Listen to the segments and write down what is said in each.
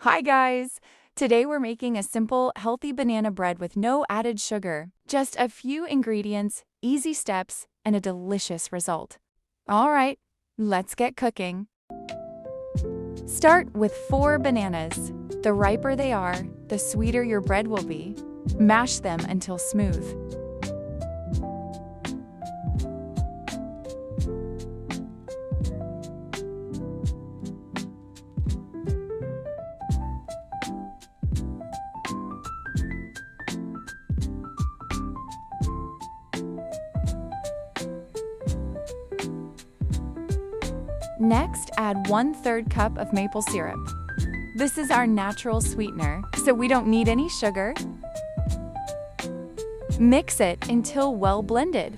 Hi guys! Today we're making a simple, healthy banana bread with no added sugar. Just a few ingredients, easy steps, and a delicious result. Alright, let's get cooking. Start with 4 bananas. The riper they are, the sweeter your bread will be. Mash them until smooth. Next, add 1/3 cup of maple syrup. This is our natural sweetener, so we don't need any sugar. Mix it until well blended.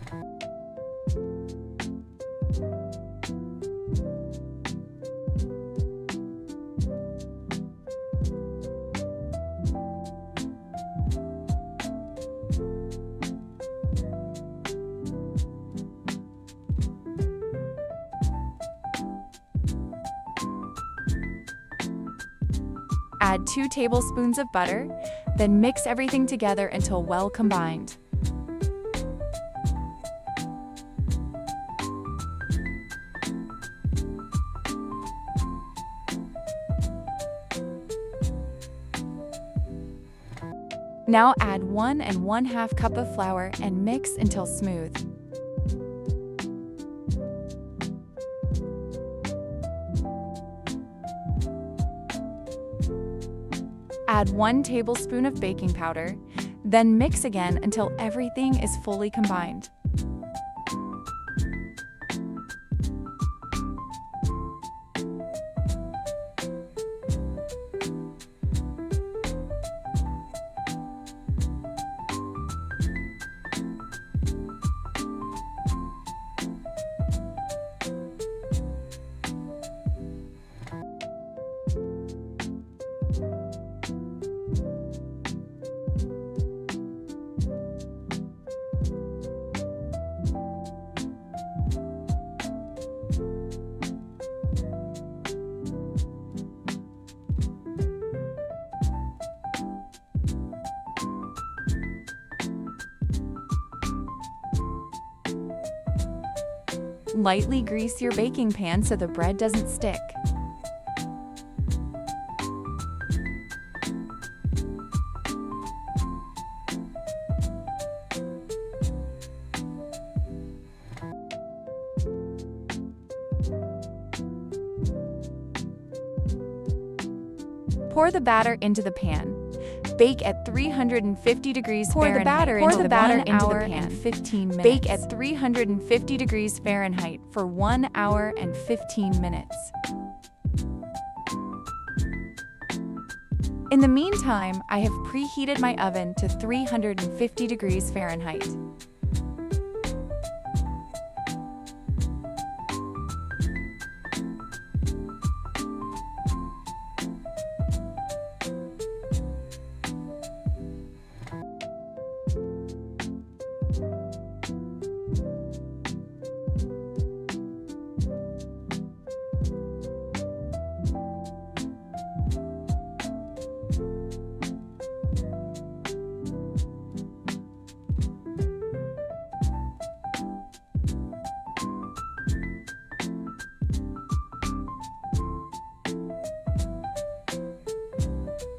Add 2 tablespoons of butter, then mix everything together until well combined. Now add 1 1/2 cup of flour and mix until smooth. Add 1 tablespoon of baking powder, then mix again until everything is fully combined. Lightly grease your baking pan so the bread doesn't stick. Pour the batter into the pan. Bake at 350 degrees Fahrenheit. Pour the batter into the pan and 15 minutes. Bake at 350 degrees Fahrenheit for 1 hour and 15 minutes. In the meantime, I have preheated my oven to 350 degrees Fahrenheit.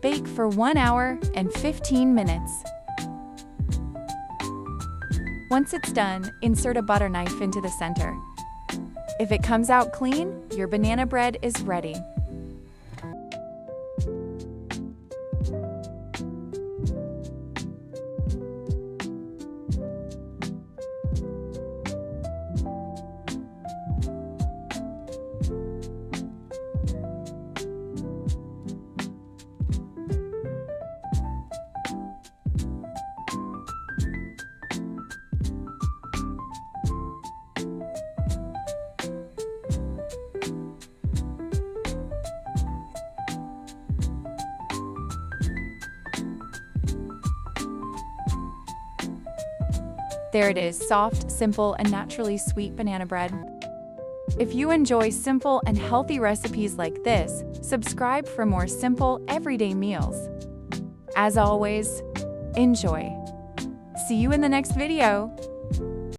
Bake for 1 hour and 15 minutes. Once it's done, insert a butter knife into the center. If it comes out clean, your banana bread is ready. There it is, soft, simple, and naturally sweet banana bread. If you enjoy simple and healthy recipes like this, Subscribe for more simple, everyday meals. As always, enjoy. See you in the next video.